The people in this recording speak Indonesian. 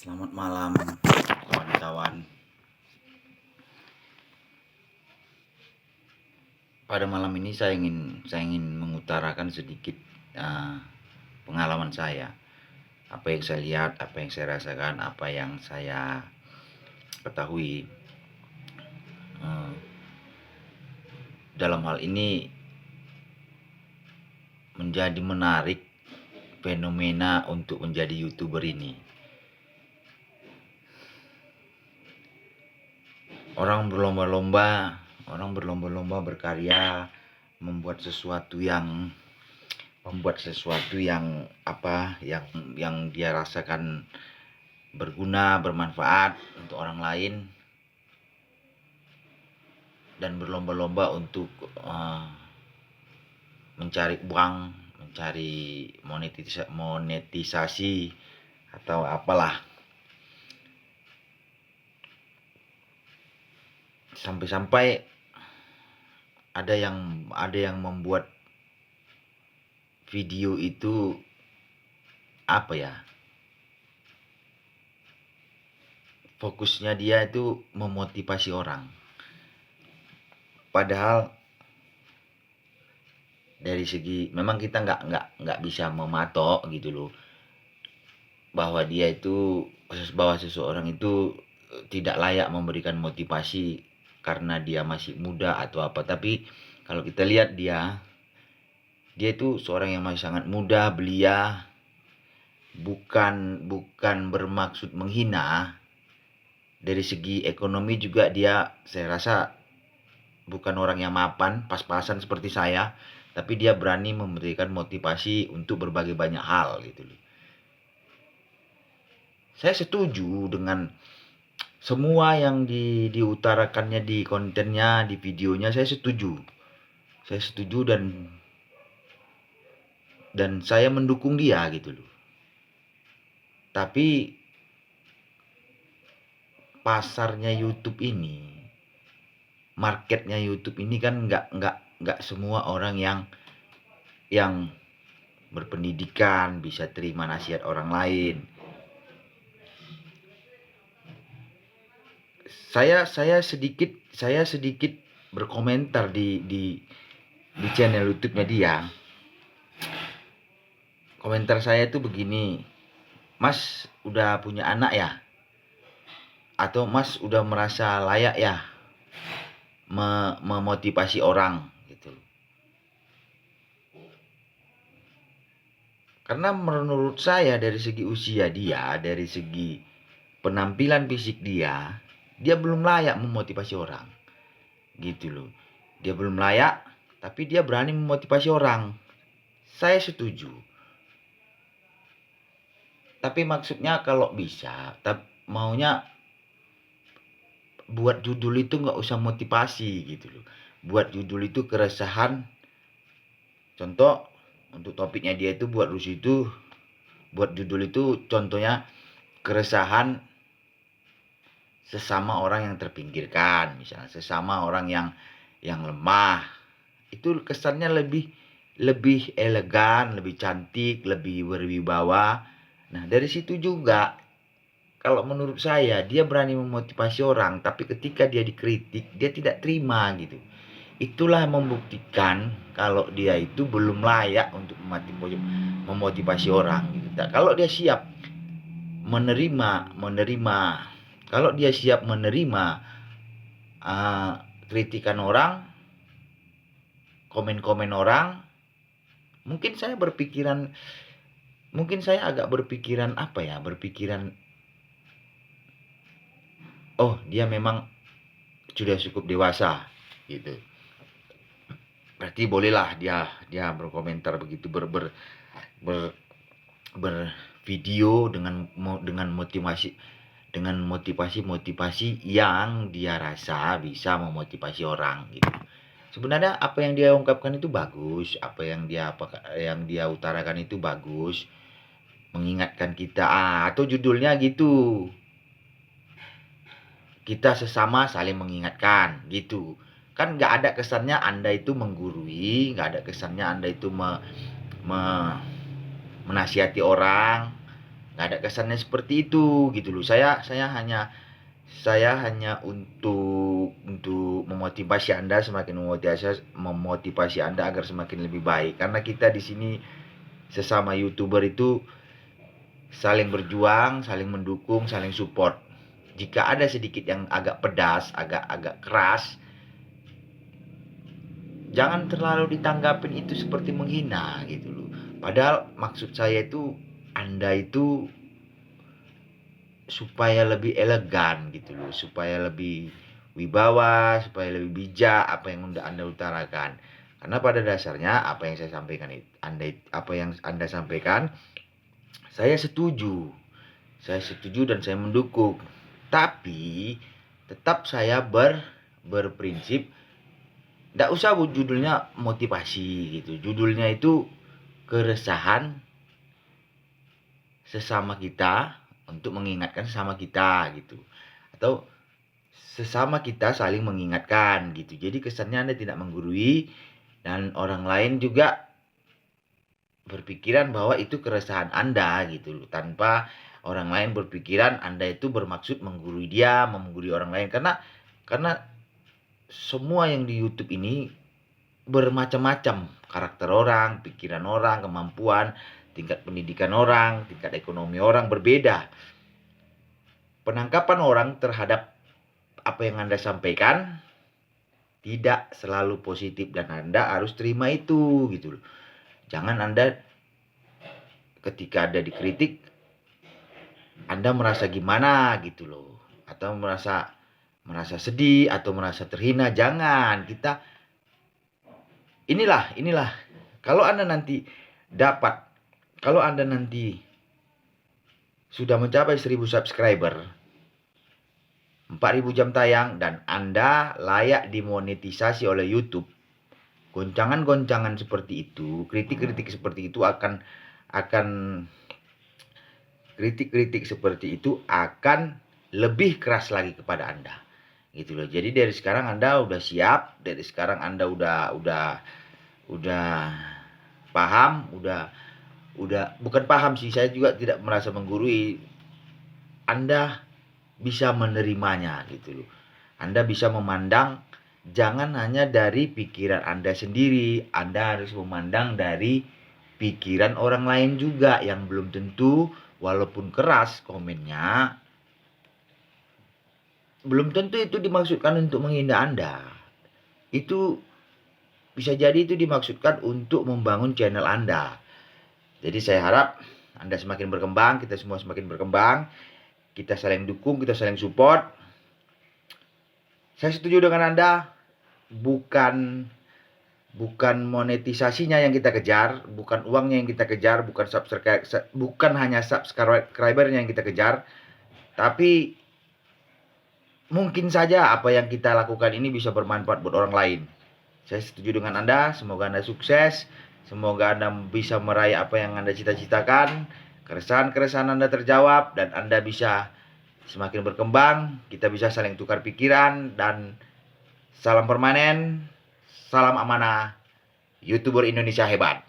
Selamat malam kawan-kawan. Pada malam ini saya ingin mengutarakan sedikit pengalaman saya. Apa yang saya lihat, apa yang saya rasakan, apa yang saya ketahui. Dalam hal ini menjadi menarik fenomena untuk menjadi YouTuber ini. Orang berlomba-lomba berkarya, membuat sesuatu yang dia rasakan berguna, bermanfaat untuk orang lain, dan berlomba-lomba untuk mencari uang, mencari monetisasi atau apalah. Sampai-sampai ada yang membuat video itu fokusnya dia itu memotivasi orang. Padahal dari segi memang kita nggak bisa mematok gitu loh, bahwa seseorang itu tidak layak memberikan motivasi karena dia masih muda atau apa. Tapi kalau kita lihat dia itu seorang yang masih sangat muda, belia, bukan bermaksud menghina. Dari segi ekonomi juga dia, saya rasa, bukan orang yang mapan, pas-pasan seperti saya, tapi dia berani memberikan motivasi untuk berbagai banyak hal gitu loh. Saya setuju dengan semua yang diutarakannya di kontennya, di videonya. Saya setuju dan saya mendukung dia gitu loh. Tapi pasarnya YouTube ini, marketnya YouTube ini kan nggak semua orang yang berpendidikan bisa terima nasihat orang lain. Saya sedikit berkomentar di channel YouTube-nya dia. Komentar saya itu begini: Mas udah punya anak ya? Atau Mas udah merasa layak ya memotivasi orang gitu. Karena menurut saya dari segi usia dia, dari segi penampilan fisik dia belum layak memotivasi orang. Gitu loh. Dia belum layak, tapi dia berani memotivasi orang. Saya setuju. Tapi maksudnya kalau bisa, maunya buat judul itu nggak usah motivasi gitu loh. Buat judul itu keresahan. Contoh, untuk topiknya dia itu buat judul itu contohnya keresahan sesama orang yang terpinggirkan, misalnya sesama orang yang lemah. Itu kesannya lebih elegan, lebih cantik, lebih berwibawa. Nah, dari situ juga kalau menurut saya dia berani memotivasi orang, tapi ketika dia dikritik dia tidak terima gitu. Itulah membuktikan kalau dia itu belum layak untuk memotivasi orang gitu. Kalau dia siap menerima kritikan orang, komen-komen orang, mungkin saya agak berpikiran oh, dia memang sudah cukup dewasa gitu. Berarti bolehlah dia berkomentar begitu, bervideo dengan motivasi yang dia rasa bisa memotivasi orang gitu. Sebenarnya apa yang dia ungkapkan itu bagus, apa yang dia utarakan itu bagus, mengingatkan kita, atau judulnya gitu, kita sesama saling mengingatkan gitu. Kan nggak ada kesannya Anda itu menggurui, nggak ada kesannya Anda itu menasihati orang, nggak ada kesannya seperti itu gitu loh. Saya hanya untuk memotivasi Anda, semakin memotivasi Anda agar semakin lebih baik. Karena kita di sini sesama YouTuber itu saling berjuang, saling mendukung, saling support. Jika ada sedikit yang agak pedas, agak keras, jangan terlalu ditanggapin itu seperti menghina gitu loh. Padahal maksud saya itu Anda itu supaya lebih elegan gitu loh, supaya lebih wibawa, supaya lebih bijak apa yang Anda utarakan. Karena pada dasarnya apa yang saya sampaikan apa yang Anda sampaikan, saya setuju. Saya setuju dan saya mendukung. Tapi tetap saya berprinsip tidak usah judulnya motivasi gitu. Judulnya itu keresahan sesama kita untuk mengingatkan sesama kita gitu. Atau sesama kita saling mengingatkan gitu. Jadi kesannya Anda tidak menggurui dan orang lain juga berpikiran bahwa itu keresahan Anda gitu loh. Tanpa orang lain berpikiran Anda itu bermaksud menggurui dia, menggurui orang lain. Karena semua yang di YouTube ini bermacam-macam karakter orang, pikiran orang, kemampuan, tingkat pendidikan orang, tingkat ekonomi orang berbeda. Penangkapan orang terhadap apa yang Anda sampaikan tidak selalu positif dan Anda harus terima itu gitu loh. Jangan Anda ketika ada dikritik Anda merasa gimana gitu loh, atau merasa sedih atau merasa terhina. Jangan. Inilah kalau Anda nanti sudah mencapai 1000 subscriber, 4000 jam tayang, dan Anda layak dimonetisasi oleh YouTube, goncangan-goncangan seperti itu, kritik-kritik seperti itu akan lebih keras lagi kepada Anda. Gitu loh. Jadi dari sekarang Anda udah siap, dari sekarang Anda udah paham, bukan paham sih, saya juga tidak merasa menggurui. Anda bisa menerimanya gitu loh. Anda bisa memandang jangan hanya dari pikiran Anda sendiri, Anda harus memandang dari pikiran orang lain juga yang belum tentu walaupun keras komennya, belum tentu itu dimaksudkan untuk menghina Anda. Itu bisa jadi itu dimaksudkan untuk membangun channel Anda. Jadi saya harap Anda semakin berkembang, kita semua semakin berkembang, kita saling dukung, kita saling support. Saya setuju dengan Anda, bukan monetisasinya yang kita kejar, bukan uangnya yang kita kejar, bukan hanya subscribernya yang kita kejar, tapi mungkin saja apa yang kita lakukan ini bisa bermanfaat buat orang lain. Saya setuju dengan Anda, semoga Anda sukses, semoga Anda bisa meraih apa yang Anda cita-citakan, keresahan-keresahan Anda terjawab, dan Anda bisa semakin berkembang, kita bisa saling tukar pikiran, dan salam permanen, salam amanah, YouTuber Indonesia hebat.